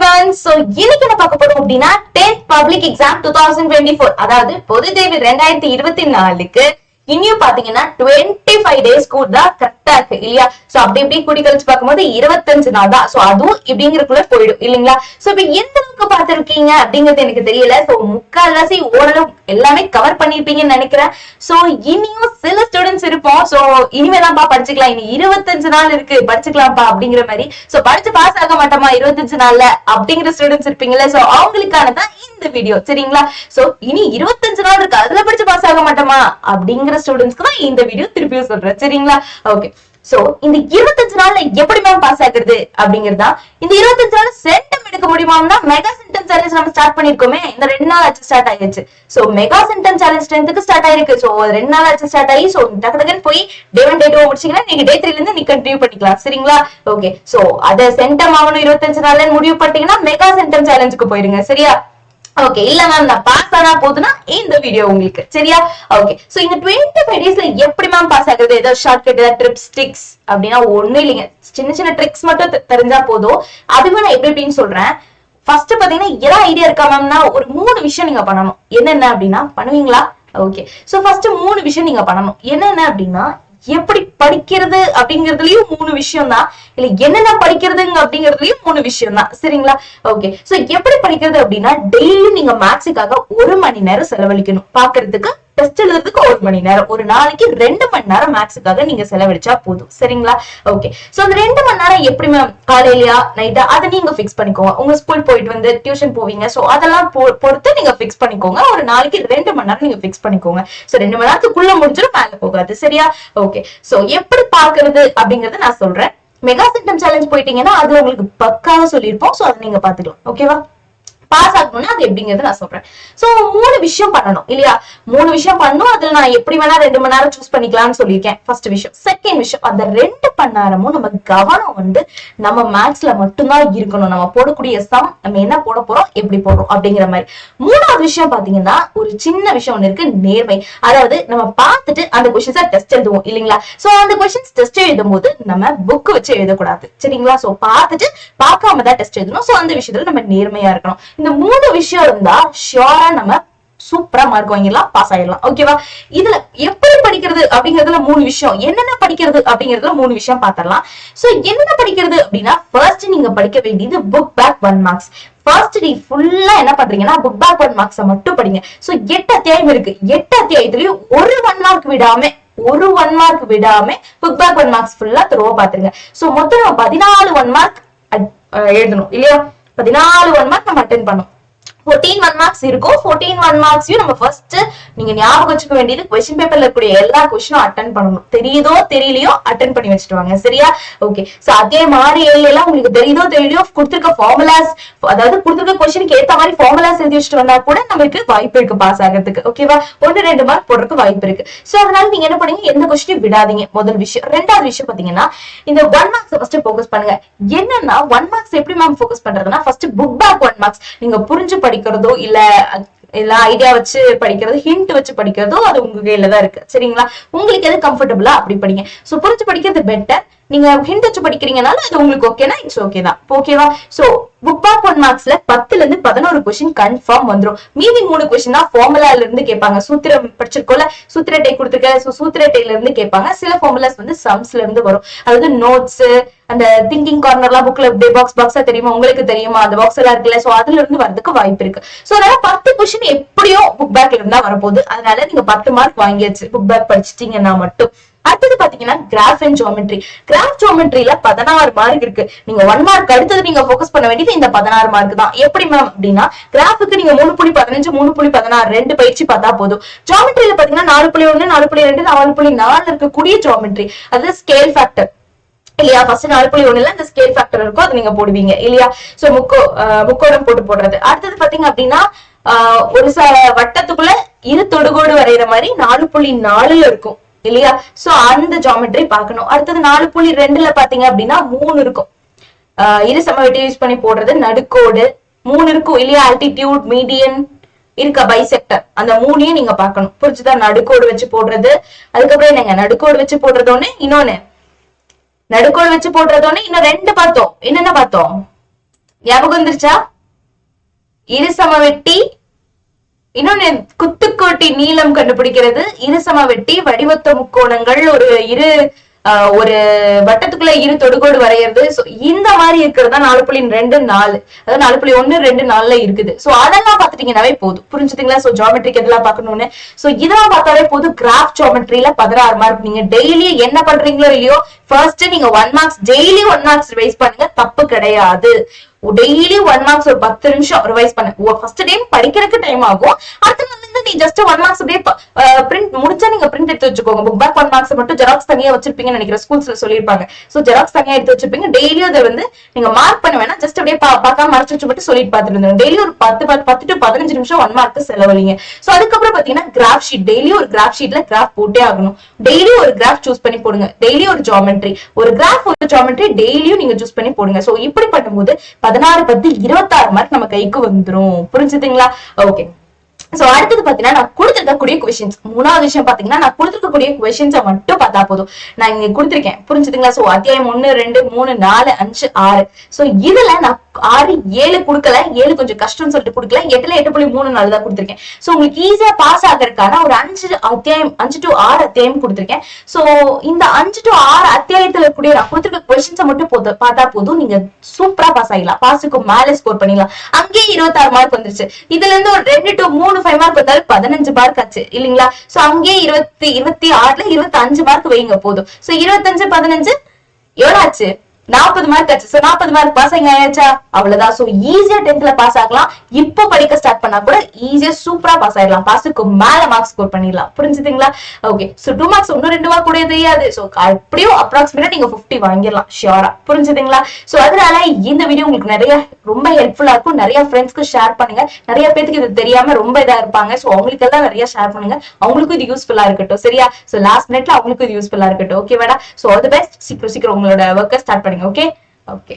everyone. So இன்னைக்கு என்ன பார்க்க போறோம் அப்படின்னா 10th பப்ளிக் எக்ஸாம் 2024 அதாவது பொதுத் தேர்வு 2024க்கு இன்னும் பாத்தீங்கன்னா 25 டேஸ் கூட கரெக்டா இருக்கு இல்லையா? சோ அப்படி இப்படி கூடி கழிச்சு பார்க்கும்போது 25 நாள் தான். சோ அதுவும் இப்படிங்கிறதுக்குள்ள போயிடும் இல்லைங்களா? சோ இப்ப எந்த அளவுக்கு பார்த்திருக்கீங்க அப்படிங்கிறது எனக்கு தெரியல. சோ முக்கால்வாசி ஓரளவு எல்லாமே கவர் பண்ணிருப்பீங்கன்னு நினைக்கிறேன். சோ இனியும் சில ஸ்டூடெண்ட்ஸ் இருப்போம். சோ இனிமேதான்ப்பா படிச்சுக்கலாம், இனி 25 நாள் இருக்கு படிச்சுக்கலாம்ப்பா அப்படிங்கிற மாதிரி. சோ படிச்சு பாஸ் ஆக மாட்டோமா 25 நாள்ல அப்படிங்கிற ஸ்டூடெண்ட்ஸ் இருப்பீங்கல்ல. சோ அவங்களுக்கானதான் இந்த வீடியோ, சரிங்களா? சோ இனி 25 நாள் இருக்கு, அதுல படிச்சு பாஸ் ஆக மாட்டோமா அப்படிங்கிற ஸ்டூடெண்ட்ஸ்க்கு தான் இந்த வீடியோ திருப்பியும் சொல்றேன், சரிங்களா? ஓகே. சோ இந்த 25 நாள்ல எப்படி மேம் பாஸ் ஆகுறது அப்படிங்கறதா. இந்த 25 நாள் சென்டம் எடுக்க முடியுமாம்னா மெகா சென்டம் சேலஞ்ச் நம்ம ஸ்டார்ட் பண்ணிருக்கோமே, இந்த 2 நாள் ஆச்சு ஸ்டார்ட் ஆயிடுச்சு. சோ மெகா சென்டம் சேலஞ்ச் 10க்கு ஸ்டார்ட் ஆயிருக்கு. சோ 2 நாள் ஆச்சு ஸ்டார்ட் ஆகி. சோ டக்கு டக்குன்னு போய் டே 1 டே 2 முடிச்சீங்கன்னா நீங்க டே 3ல இருந்து நீ கண்டினியூ பண்ணிக்கலாம், சரிங்களா? ஓகே. சோ அத சென்டம் ஆகணும் 25 நாள்ல முடிவு பண்ணிட்டீங்கன்னா மெகா சென்டம் சேலஞ்சுக்கு போயிருங்க, சரியா? ஓகே. இல்ல மேம் நான் பாஸ் ஆனா போதுன்னா இந்த வீடியோ உங்களுக்கு, சரியா? ஓகே. சோ இந்த 25 டேஸ்ல எப்படி மேம் பாஸ் ஆகுறது? ஏதாவது ஷார்ட்கட், ஏதாவது ட்ரிப்ஸ், ட்ரிக்ஸ் அப்படின்னா ஒண்ணும் இல்லைங்க. சின்ன சின்ன ட்ரிக்ஸ் மட்டும் தெரிஞ்சா போதும். அதுவே நான் எப்படின்னு சொல்றேன். ஃபர்ஸ்ட் பாத்தீங்கன்னா ஏதாவது ஐடியா இருக்கா மேம்னா ஒரு 3 விஷயம் நீங்க பண்ணணும். என்னென்ன அப்படின்னா பண்ணுவீங்களா? ஓகே. சோ ஃபர்ஸ்ட் 3 விஷயம் நீங்க பண்ணணும். என்னென்ன அப்படின்னா எப்படி படிக்கிறது அப்படிங்கறதுலயும் 3 விஷயம் தான். இல்ல என்னென்ன படிக்கிறதுங்க அப்படிங்கறதுலயும் 3 விஷயம் தான், சரிங்களா? ஓகே. சோ எப்படி படிக்கிறது அப்படின்னா டெய்லி நீங்க மேக்ஸுக்காக 1 மணி நேரம் செலவழிக்கணும். பாக்குறதுக்கு டெஸ்ட் எழுதுறதுக்கு 1 மணி நேரம், ஒரு நாளைக்கு 2 மணி நேரம் மேக்ஸுக்காக நீங்க செலவழிச்சா போதும், சரிங்களா? ஓகே. சோ அந்த 2 மணி நேரம் எப்படி மேம், காலையிலயா நைட்டா அதை நீங்க பிக்ஸ் பண்ணிக்கோங்க. உங்க ஸ்கூல் போயிட்டு வந்து டியூஷன் போவீங்க. சோ அதெல்லாம் பொறுத்து நீங்க பிக்ஸ் பண்ணிக்கோங்க. ஒரு நாளைக்கு 2 மணி நேரம் நீங்க பிக்ஸ் பண்ணிக்கோங்க. சோ 2 மணி நேரத்துக்குள்ள முடிஞ்சிடும், மேல போகாது, சரியா? ஓகே. சோ எப்படி பாக்குறது அப்படிங்கறத நான் சொல்றேன். மெகா சென்டம் சேலஞ்ச் போயிட்டீங்கன்னா அது உங்களுக்கு பக்காவா சொல்லியிருப்போம். சோ அதை நீங்க பாத்துக்கலாம், ஓகேவா? பாஸ் ஆகணும்னா அது எப்படிங்கிறது நான் சொல்றேன். சோ 3 விஷயம் பண்ணணும் இல்லையா? 3 விஷயம் பண்ணணும். அதுல நான் எப்படி வேணா 2 மணி நேரம் சூஸ் பண்ணிக்கலாம்னு சொல்லியிருக்கேன். ஃபர்ஸ்ட் விஷயம். செகண்ட் விஷயம், அந்த 2 மணி நேரமும் நம்ம கவனம் வந்து நம்ம மேக்ஸ்ல மட்டும்தான் இருக்கணும். நம்ம போடக்கூடிய சம் நம்ம என்ன போட போறோம், எப்படி போடுறோம் அப்படிங்கிற மாதிரி. 3வது விஷயம் பாத்தீங்கன்னா ஒரு சின்ன விஷயம் ஒண்ணு இருக்கு, நேர்மை. அதாவது நம்ம பார்த்துட்டு அந்த கொஸ்டின்ஸை டெஸ்ட் எழுதுவோம் இல்லைங்களா? சோ அந்த கொஸ்டின்ஸ் டெஸ்ட் எழுதும் போது நம்ம புக் வச்சு எழுதக்கூடாது, சரிங்களா? சோ பார்த்துட்டு பார்க்காம தான் டெஸ்ட் எழுதணும். சோ அந்த விஷயத்துல நம்ம நேர்மையா இருக்கணும். இந்த 3 விஷயம் இருந்தா ஷியோரா நம்ம சூப்பரா மார்க் வாங்கிடலாம், பாஸ் ஆயிடலாம், ஓகேவா? இதுல எப்படி படிக்கிறது அப்படிங்கறதுல 3 விஷயம். என்னென்ன படிக்கிறது அப்படிங்கறதுல 3 விஷயம் பாத்திரலாம். சோ என்னென்ன படிக்கிறது அப்படின்னா ஃபர்ஸ்ட் நீங்க படிக்க வேண்டியது book back 1 marks. First day ஃபுல்லா என்ன பண்றீங்கன்னா புக் பேக் 1 மார்க்ஸ் மட்டும் படிங்க. சோ 8 அத்தியாயம் இருக்கு. 8 அத்தியாயத்திலயும் ஒரு 1 மார்க் விடாம புக் பேக் 1 மார்க்ஸ் ஃபுல்லா த்ரோ பாத்துருங்க. சோ மொத்தம் 14 1 மார்க் எழுதணும் இல்லையா? 14 1 மார்க் நம்ம அட்டென்ட் பண்ணோம். 14 1 மார்க்ஸ் இருக்கும். 14 1 மார்க்ஸையும் நம்ம ஃபர்ஸ்ட் நீங்க ஞாபகம் வச்சுக்க வேண்டியது கொஸ்டின் பேப்பர்ல இருக்கக்கூடிய எல்லா கொஸ்டினும் அட்டென்ட் பண்ணணும். தெரியுதோ தெரியலையோ அட்டென்ட் பண்ணி வச்சுட்டு வாங்க, சரியா? ஓகே. சோ அதே மாதிரி எல்லாம் உங்களுக்கு தெரியுதோ தெரியலையோ கொடுத்திருக்க ஃபார்முலாஸ், அதாவது கொடுத்திருக்க கொஸ்டினுக்கு ஏத்த மாதிரி ஃபார்முலாஸ் எழுதி வச்சுட்டு வந்தா கூட நமக்கு வாய்ப்பு இருக்கு பாஸ் ஆகிறதுக்கு, ஓகேவா? 1-2 மார்க் போடுறதுக்கு வாய்ப்பு இருக்கு. சோ அதனால நீங்க என்ன பண்ணுங்க, எந்த கொஸ்டினையும் விடாதீங்க, முதல் விஷயம். 2வது விஷயம் பாத்தீங்கன்னா இந்த 1 மார்க்ஸ் ஃபர்ஸ்ட் போக்கஸ் பண்ணுங்க. என்னன்னா 1 மார்க்ஸ் எப்படி மேம் போக்கஸ் பண்றதுன்னா ஃபர்ஸ்ட் புக் பேக் 1 மார்க்ஸ் நீங்க புரிஞ்சு படிக்கிறதோ இல்ல ஐடியா வச்சு படிக்கிறது, ஹிண்ட் வச்சு படிக்கிறதோ அது உங்க கையில தான் இருக்கு, சரிங்களா? உங்களுக்கு எது கம்ஃபர்டபுளா அப்படி படிங்க. சோ புரிஞ்சு படிக்கிறது பெட்டர். நீங்க ஹிண்ட் வச்சு படிக்கிறீங்கனால அது உங்களுக்கு ஓகேனா இட்ஸ் ஓகே தான், ஓகேவா? சோ புக் பேக் 1 மார்க்ஸ்ல 10ல இருந்து 11 கொஸ்டின் கன்ஃபார்ம் வந்துரும். மீதி 3 கொஸ்டின் தான் ஃபார்முலால இருந்து கேட்பாங்க. சூத்திரம் படிச்சிருக்கோம்ல, சூத்திரட்டை கொடுத்திருக்க. சோ சூத்திரட்டையில இருந்து கேட்பாங்க. சில ஃபார்முலாஸ் வந்து சம்ஸ்ல இருந்து வரும். அதாவது நோட்ஸ், அந்த திங்கிங் கார்னர்லாம் புக்ல பாக்ஸா தெரியுமா, உங்களுக்கு தெரியுமா? அந்த பாக்ஸ் எல்லாம் இருக்குல்ல. சோ அதுல இருந்து வரதுக்கு வாய்ப்பு இருக்கு. சோ அதனால 10 கொஸ்டின் எப்படியோ புக் பேக்ல இருந்தா வரப்போகுது. அதனால நீங்க 10 மார்க் வாங்கியாச்சு புக் பேக் படிச்சிட்டீங்கன்னா மட்டும். அடுத்தது பாத்தீங்கன்னா கிராஃப் அண்ட் ஜியோமெட்ரி. கிராஃப் ஜியோமெட்ரியில 16 மார்க் இருக்கு. நீங்க 1 மார்க் அடுத்தது நீங்க போக்கஸ் பண்ண வேண்டியது இந்த 16 மார்க் தான். எப்படி மேம் அப்படின்னா கிராஃபுக்கு நீங்க 3.15 3.16 2 பயிற்சி பார்த்தா போதும். ஜியோமெட்ரியில பாத்தீங்கன்னா 4.1 4.2 4.4 இருக்கக்கூடிய ஜியோமெட்ரி, அதாவது ஸ்கேல் ஃபேக்டர் இல்லையா? ஃபர்ஸ்ட் 4.1ல இந்த ஸ்கேல் ஃபேக்டர் இருக்கும், அது நீங்க போடுவீங்க இல்லையா? சோ முக்கோணம் போடுறது. அடுத்தது பாத்தீங்க அப்படின்னா ஒரு வட்டத்துக்குள்ள இரு தொடுகோடு வரைகிற மாதிரி 4.4ல இருக்கும் இல்லையா? சோ அந்த ஜியோமெட்ரி பார்க்கணும். அடுத்தது 4.2ல பாத்தீங்க அப்படின்னா 3 இருக்கும். இரு சமவெட்டி யூஸ் பண்ணி போடுறது, நடுக்கோடு 3 இருக்கும் இல்லையா? ஆல்டிடியூட், மீடியன் இருக்க, பைசெக்டர், அந்த 3ஐயும் நீங்க பார்க்கணும். புரிஞ்சுதா? நடுக்கோடு வச்சு போடுறது. அதுக்கப்புறம் என்னங்க, நடுக்கோடு வச்சு போடுறது ஒண்ணு, இன்னொன்னு நடுக்கோடு வச்சு போடுறது ஒண்ணு, இன்னும் 2 பார்த்தோம். என்னென்ன பார்த்தோம்? ஞாபகம் வந்துருச்சா? இருசம வெட்டி, இன்னொன்னு குத்துக்கோட்டி நீளம் கண்டுபிடிக்கிறது, இருசம வெட்டி, வடிவத்த முக்கோணங்கள், ஒரு வட்டத்துக்குள்ள இரு தொடுகோடு வரைகிறது. சோ இந்த மாதிரி இருக்கிறதா 4.24, அதாவது 4.124 இருக்குது. சோ அதெல்லாம் பாத்துட்டீங்கன்னாவே போதும். புரிஞ்சுட்டீங்களா? சோ ஜியோமெட்ரிக் எதெல்லாம் பாக்கணும்னு. சோ இதெல்லாம் பார்த்தாலே போதும். கிராஃப் ஜியோமெட்ரியில 16 மார்க். நீங்க டெய்லி என்ன பண்றீங்களோ இல்லையோ, ஃபர்ஸ்ட் நீங்க 1 மார்க்ஸ் டெய்லி 1 மார்க்ஸ் ரிவைஸ் பண்ணுங்க, தப்பு கிடையாது. டெய்லி 1 மார்க்ஸ் ஒரு 10 நிமிஷம் ரிவைஸ் பண்ணு. ஃபர்ஸ்ட் டைம் படிக்கிறதுக்கு டைம் ஆகும். அடுத்த நாள் நீ ஜஸ்ட் 1 மார்க்ஸ் அப்படியே பிரிண்ட் முடிச்சா நீங்க பிரிண்ட் எடுத்து வச்சுக்கோங்க. புக் பேக் 1 மார்க்ஸ் மட்டும் ஜெராக்ஸ் தனியா வச்சிருப்பீங்கன்னு நினைக்கிறேன், ஸ்கூல்ஸ்ல சொல்லிருப்பாங்க. சோ ஜெராக்ஸ் தனியா எடுத்து வச்சிருப்பீங்க. டெய்லி அதை நீங்க மார்க் பண்ண வேணா, ஜஸ்ட் அப்படியே பார்க்காம மறைச்சு வச்சு மட்டும் சொல்லிட்டு பாத்துட்டு இருந்தோம். டெய்லி ஒரு 10 to 15 நிமிஷம் 1 மார்க் செலவழிங்க. சோ அதுக்கப்புறம் பாத்தீங்கன்னா கிராஃப் ஷீட், டெய்லி ஒரு கிராஃப் ஷீட்ல கிராஃப் போட்டே ஆகணும். டெய்லி ஒரு கிராஃப் சூஸ் பண்ணி போடுங்க. டெய்லி ஒரு ஜியோமெட்ரி, ஒரு கிராஃப் ஒரு ஜியோமெட்ரி டெய்லியும் நீங்க சூஸ் பண்ணி போடுங்க. சோ இப்படி பண்ணும்போது 16 10 26 மார்க் நம்ம கைக்கு வந்துரும். புரிஞ்சுதுங்களா? ஓகே. சோ அடுத்தது பாத்தீங்கன்னா நான் கொடுத்திருக்கக்கூடிய கொஸ்டின்ஸ். மூணாவது விஷயம் பாத்தீங்கன்னா நான் கொடுத்திருக்கக்கூடிய கொஸ்டின்ஸை மட்டும் பார்த்தா போதும். நான் இங்க கொடுத்திருக்கேன், புரிஞ்சுதுங்களா? சோ அத்தியாயம் 1 2 3 4 5 6. சோ இதுல நான் 6 7 கொடுக்கல, 7 கொஞ்சம் கஷ்டம்னு சொல்லிட்டு கொடுக்கல, 8ல 8.34 தான் கொடுத்திருக்கேன். சோ உங்களுக்கு ஈஸியா பாஸ் ஆகிறதுக்கான ஒரு 5 to 6 அத்தியாயம் கொடுத்திருக்கேன். சோ இந்த 5 to 6 அத்தியாயத்துல கூடிய நான் கொடுத்திருக்க கொஸ்டின்ஸை மட்டும் பார்த்தா போதும், நீங்க சூப்பரா பாஸ் ஆகிடலாம். பாஸுக்கு மேல ஸ்கோர் பண்ணிடலாம். அங்கேயே 26 மார்க் வந்துருச்சு. இதுல இருந்து ஒரு 2 to 3 5 மார்க் வந்தாலும் 15 மார்க் ஆச்சு இல்லீங்களா? சோ அங்கேயே 26ல 25 மார்க் வைங்க போதும். சோ 25 15 எவ்வளவு ஆச்சு? 40 மார்க் ஆச்சு. சோ 40 மார்க் பாஸ் ஆயாச்சா? அவ்வளவுதான். சோ ஈஸியா 10th பாஸ் ஆகலாம். இப்போ படிக்க ஸ்டார்ட் பண்ணா கூட ஈஸியா சூப்பரா பாஸ் ஆயிடலாம். பாஸுக்கு மேல மார்க் ஸ்கோர் பண்ணிடலாம். புரிஞ்சுதுங்களா? ஓகே. சோ 2 மார்க்ஸ் இன்னும் 2 மார்க் கூட தெரியாது. சோ அப்படியும் அப்ராக்சிமேட்டா நீங்க 50 வாங்கிடலாம் ஷியோரா. புரிஞ்சுதுங்களா? சோ அதனால இந்த வீடியோ உங்களுக்கு நிறைய ரொம்ப ஹெல்ப்ஃபுல்லா இருக்கும். நிறைய ஃப்ரெண்ட்ஸ்க்கு ஷேர் பண்ணுங்க. நிறைய பேருக்கு இது தெரியாம ரொம்ப இதா இருப்பாங்க. சோ அவங்களுக்கு எல்லாம் நிறைய ஷேர் பண்ணுங்க. அவங்களுக்கும் இது யூஸ்ஃபுல்லா இருக்கட்டும். சரியா? சோ லாஸ்ட் மினிட்ல அவங்களுக்கும் இது யூஸ்ஃபுல்லா இருக்கட்டும். ஓகேவாடா? So all the best. சீக்கிரம் உங்களோட ஒர்க்கை ஸ்டார்ட் பண்ணுங்க. ஓகே.